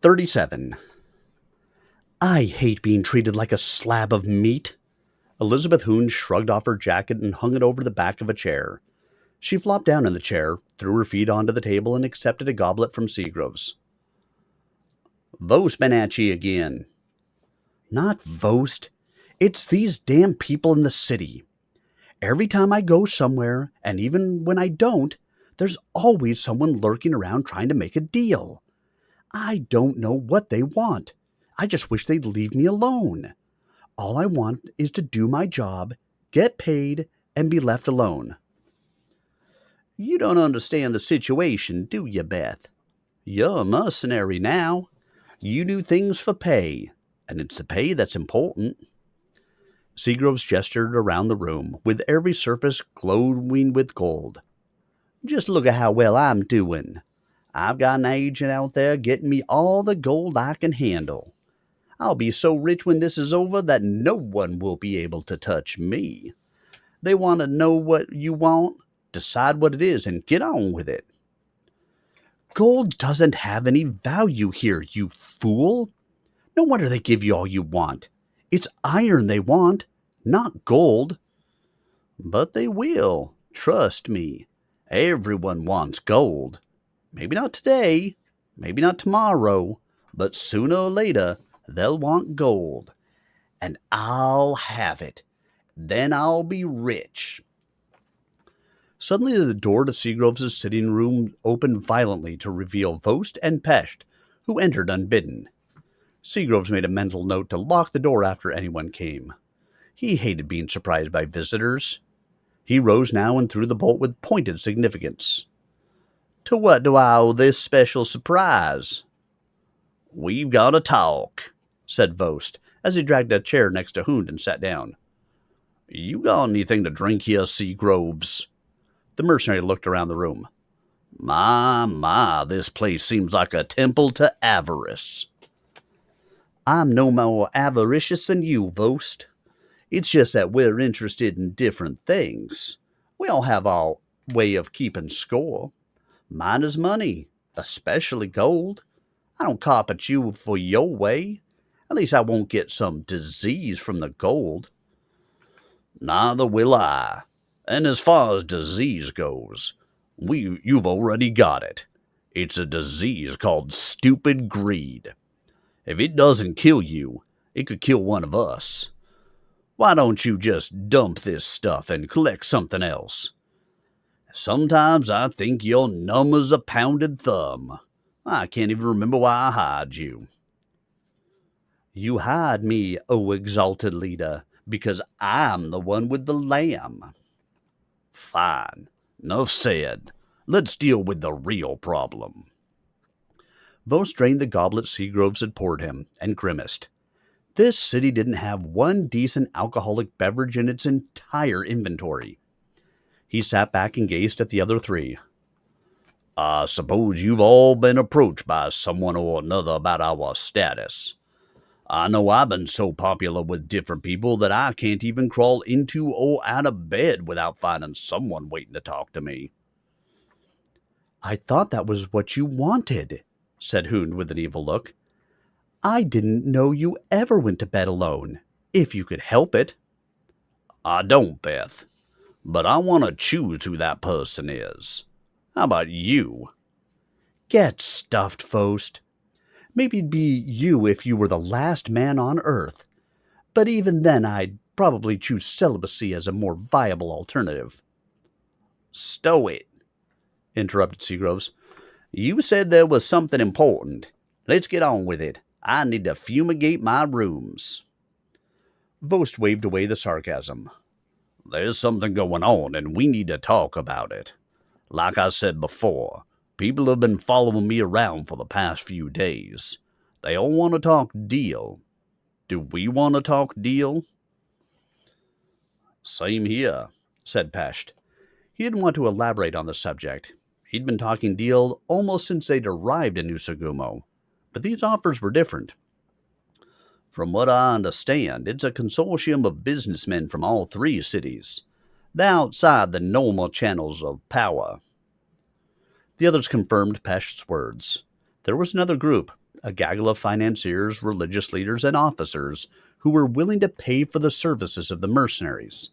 37. I hate being treated like a slab of meat. Elizabeth Hoon shrugged off her jacket and hung it over the back of a chair. She flopped down in the chair, threw her feet onto the table, and accepted a goblet from Seagroves. Vost been at ye again. Not Vost. It's these damn people in the city. Every time I go somewhere, and even when I don't, there's always someone lurking around trying to make a deal. I don't know what they want. I just wish they'd leave me alone. All I want is to do my job, get paid, and be left alone. You don't understand the situation, do you, Beth? You're a mercenary now. You do things for pay, and it's the pay that's important. Seagroves gestured around the room, with every surface glowing with gold. Just look at how well I'm doing. I've got an agent out there getting me all the gold I can handle. I'll be so rich when this is over that no one will be able to touch me. They want to know what you want, decide what it is, and get on with it. Gold doesn't have any value here, you fool. No wonder they give you all you want. It's iron they want, not gold. But they will, trust me. Everyone wants gold. Maybe not today, maybe not tomorrow, but sooner or later, they'll want gold. And I'll have it. Then I'll be rich. Suddenly the door to Seagroves' sitting room opened violently to reveal Vost and Pesht, who entered unbidden. Seagroves made a mental note to lock the door after anyone came. He hated being surprised by visitors. He rose now and threw the bolt with pointed significance. To what do I owe this special surprise? We've got to talk, said Vost, as he dragged a chair next to Hoond and sat down. You got anything to drink here, Seagroves? The mercenary looked around the room. My, this place seems like a temple to avarice. I'm no more avaricious than you, Vost. It's just that we're interested in different things. We all have our way of keeping score. Mine is money, especially gold. I don't cop at you for your way. At least I won't get some disease from the gold. Neither will I. And as far as disease goes, you've already got it. It's a disease called stupid greed. If it doesn't kill you, it could kill one of us. Why don't you just dump this stuff and collect something else? Sometimes I think you're numb as a pounded thumb. I can't even remember why I hired you. You hired me, O exalted leader, because I'm the one with the lamb. Fine. Enough said. Let's deal with the real problem. Vost drained the goblet Seagroves had poured him, and grimaced. This city didn't have one decent alcoholic beverage in its entire inventory. He sat back and gazed at the other three. I suppose you've all been approached by someone or another about our status. I know I've been so popular with different people that I can't even crawl into or out of bed without finding someone waiting to talk to me. I thought that was what you wanted, said Hoond with an evil look. I didn't know you ever went to bed alone, if you could help it. I don't, Beth, but I want to choose who that person is. How about you? Get stuffed, Vost. Maybe it'd be you if you were the last man on Earth, but even then I'd probably choose celibacy as a more viable alternative. Stow it, interrupted Seagroves. You said there was something important. Let's get on with it. I need to fumigate my rooms. Vost waved away the sarcasm. There's something going on, and we need to talk about it. Like I said before, people have been following me around for the past few days. They all want to talk deal. Do we want to talk deal? Same here, said Pesht. He didn't want to elaborate on the subject. He'd been talking deal almost since they'd arrived in New Segumo, but these offers were different. From what I understand, it's a consortium of businessmen from all three cities. They're outside the normal channels of power. The others confirmed Pesht's words. There was another group, a gaggle of financiers, religious leaders, and officers who were willing to pay for the services of the mercenaries.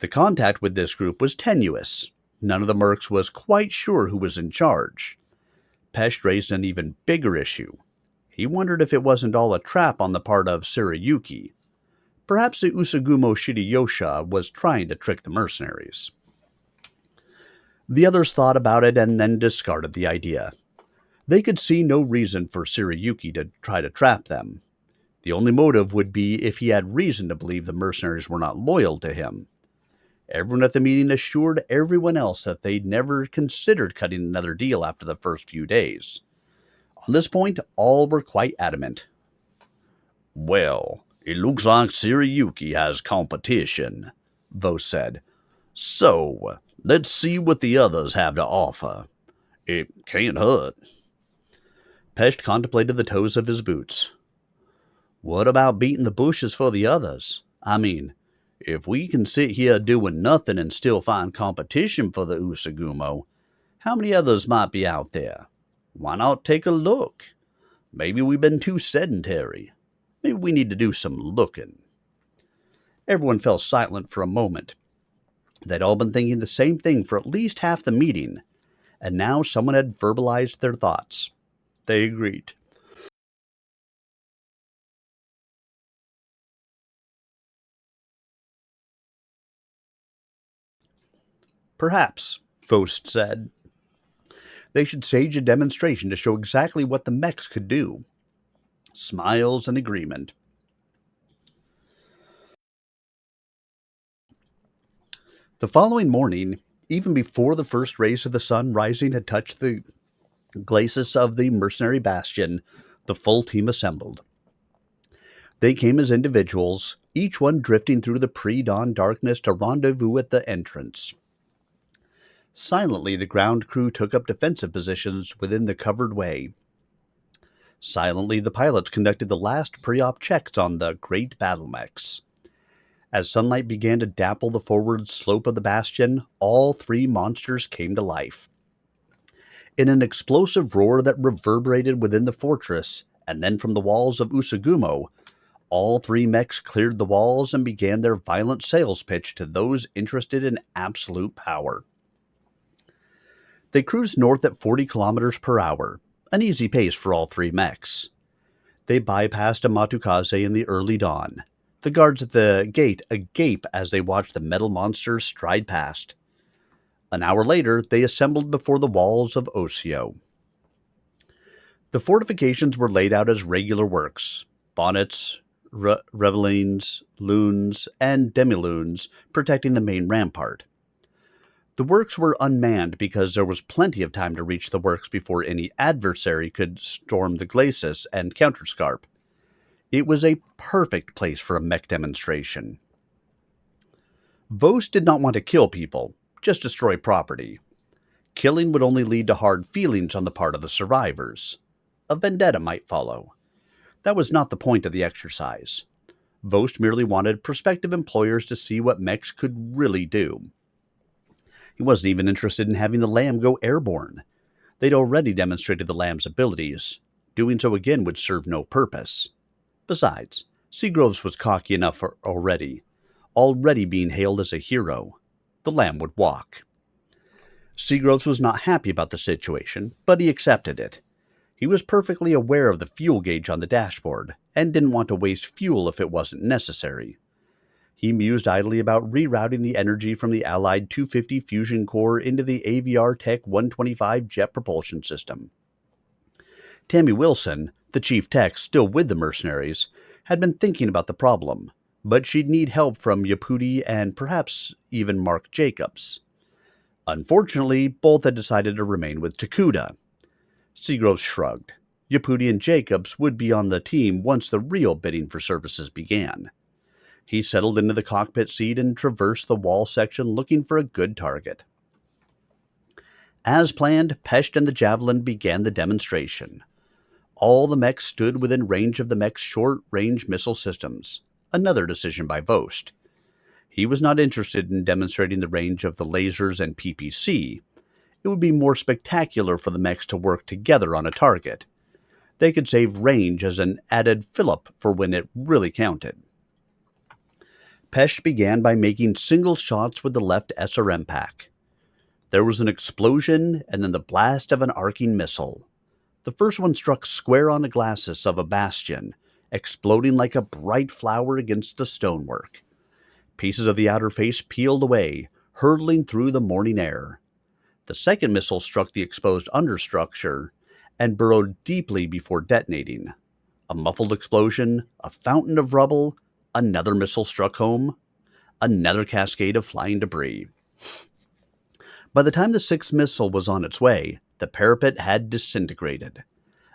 The contact with this group was tenuous. None of the mercs was quite sure who was in charge. Pesht raised an even bigger issue. He wondered if it wasn't all a trap on the part of Tsurayuki. Perhaps the Usagumo Shiriyosha was trying to trick the mercenaries. The others thought about it and then discarded the idea. They could see no reason for Tsurayuki to try to trap them. The only motive would be if he had reason to believe the mercenaries were not loyal to him. Everyone at the meeting assured everyone else that they'd never considered cutting another deal after the first few days. On this point, all were quite adamant. "Well, it looks like Tsurayuki has competition," Vos said. "So, let's see what the others have to offer. It can't hurt." Pesht contemplated the toes of his boots. "What about beating the bushes for the others? I mean, if we can sit here doing nothing and still find competition for the Usagumo, how many others might be out there? Why not take a look? Maybe we've been too sedentary. Maybe we need to do some looking." Everyone fell silent for a moment. They'd all been thinking the same thing for at least half the meeting, and now someone had verbalized their thoughts. They agreed. "Perhaps," Faust said, "they should stage a demonstration to show exactly what the mechs could do." Smiles and agreement. The following morning, even before the first rays of the sun rising had touched the glacis of the mercenary bastion, the full team assembled. They came as individuals, each one drifting through the pre-dawn darkness to rendezvous at the entrance. Silently, the ground crew took up defensive positions within the covered way. Silently, the pilots conducted the last pre-op checks on the great battle mechs. As sunlight began to dapple the forward slope of the bastion, all three monsters came to life. In an explosive roar that reverberated within the fortress, and then from the walls of Usagumo, all three mechs cleared the walls and began their violent sales pitch to those interested in absolute power. They cruised north at 40 kilometers per hour, an easy pace for all three mechs. They bypassed Amatukaze in the early dawn, the guards at the gate agape as they watched the metal monsters stride past. An hour later, they assembled before the walls of Osio. The fortifications were laid out as regular works: bonnets, revelines, lunes, and demilunes protecting the main rampart. The works were unmanned because there was plenty of time to reach the works before any adversary could storm the glacis and counterscarp. It was a perfect place for a mech demonstration. Vos did not want to kill people, just destroy property. Killing would only lead to hard feelings on the part of the survivors. A vendetta might follow. That was not the point of the exercise. Vos merely wanted prospective employers to see what mechs could really do. He wasn't even interested in having the Lamb go airborne. They'd already demonstrated the Lamb's abilities. Doing so again would serve no purpose. Besides, Seagroves was cocky enough already being hailed as a hero. The Lamb would walk. Seagroves was not happy about the situation, but he accepted it. He was perfectly aware of the fuel gauge on the dashboard, and didn't want to waste fuel if it wasn't necessary. He mused idly about rerouting the energy from the Allied 250 fusion core into the AVR Tech 125 jet propulsion system. Tammy Wilson, the chief tech still with the mercenaries, had been thinking about the problem, but she'd need help from Yapudi and perhaps even Mark Jacobs. Unfortunately, both had decided to remain with Takuda. Seagroves shrugged. Yapudi and Jacobs would be on the team once the real bidding for services began. He settled into the cockpit seat and traversed the wall section looking for a good target. As planned, Pesht and the Javelin began the demonstration. All the mechs stood within range of the mech's short-range missile systems, another decision by Vost. He was not interested in demonstrating the range of the lasers and PPC. It would be more spectacular for the mechs to work together on a target. They could save range as an added fillip for when it really counted. Pesht began by making single shots with the left SRM pack. There was an explosion and then the blast of an arcing missile. The first one struck square on the glacis of a bastion, exploding like a bright flower against the stonework. Pieces of the outer face peeled away, hurtling through the morning air. The second missile struck the exposed understructure and burrowed deeply before detonating. A muffled explosion, a fountain of rubble, another missile struck home, another cascade of flying debris. By the time the sixth missile was on its way, the parapet had disintegrated.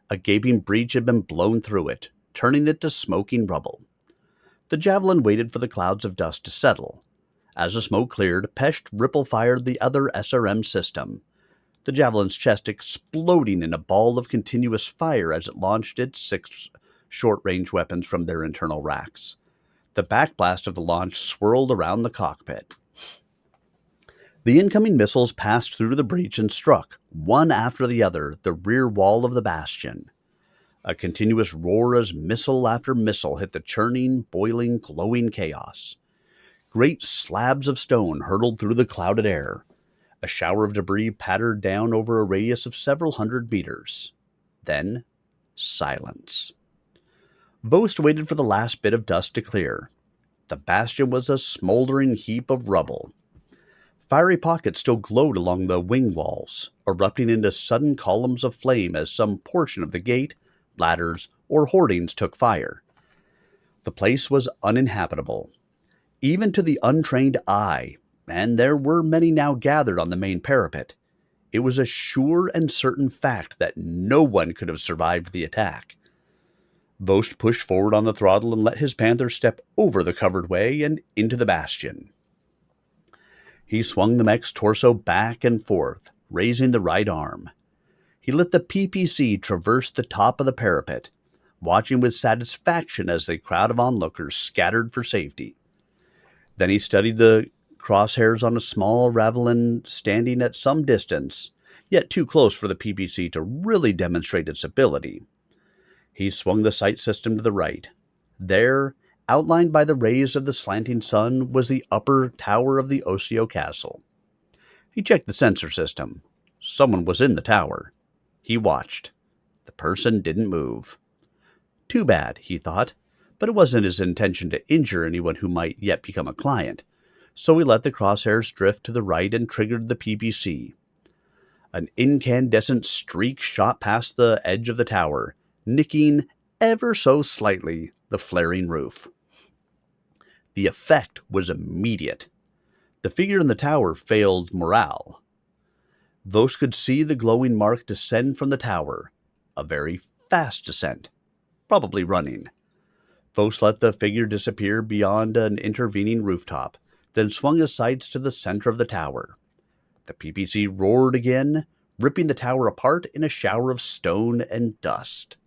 A gaping breach had been blown through it, turning it to smoking rubble. The javelin waited for the clouds of dust to settle. As the smoke cleared, Pesht ripple-fired the other SRM system, the javelin's chest exploding in a ball of continuous fire as it launched its 6 short-range weapons from their internal racks. The backblast of the launch swirled around the cockpit. The incoming missiles passed through the breach and struck, one after the other, the rear wall of the bastion. A continuous roar as missile after missile hit the churning, boiling, glowing chaos. Great slabs of stone hurtled through the clouded air. A shower of debris pattered down over a radius of several hundred meters. Then, silence. Vost waited for the last bit of dust to clear. The bastion was a smoldering heap of rubble. Fiery pockets still glowed along the wing walls, erupting into sudden columns of flame as some portion of the gate, ladders, or hoardings took fire. The place was uninhabitable, even to the untrained eye, and there were many now gathered on the main parapet. It was a sure and certain fact that no one could have survived the attack. Vost pushed forward on the throttle and let his panther step over the covered way and into the bastion. He swung the mech's torso back and forth, raising the right arm. He let the PPC traverse the top of the parapet, watching with satisfaction as the crowd of onlookers scattered for safety. Then he studied the crosshairs on a small ravelin standing at some distance, yet too close for the PPC to really demonstrate its ability. He swung the sight system to the right. There, outlined by the rays of the slanting sun, was the upper tower of the Osio Castle. He checked the sensor system. Someone was in the tower. He watched. The person didn't move. Too bad, he thought, but it wasn't his intention to injure anyone who might yet become a client, so he let the crosshairs drift to the right and triggered the PPC. An incandescent streak shot past the edge of the tower, nicking ever so slightly the flaring roof. The effect was immediate. The figure in the tower failed morale. Vost could see the glowing mark descend from the tower, a very fast descent, probably running. Vost let the figure disappear beyond an intervening rooftop, then swung his sights to the center of the tower. The PPC roared again, ripping the tower apart in a shower of stone and dust.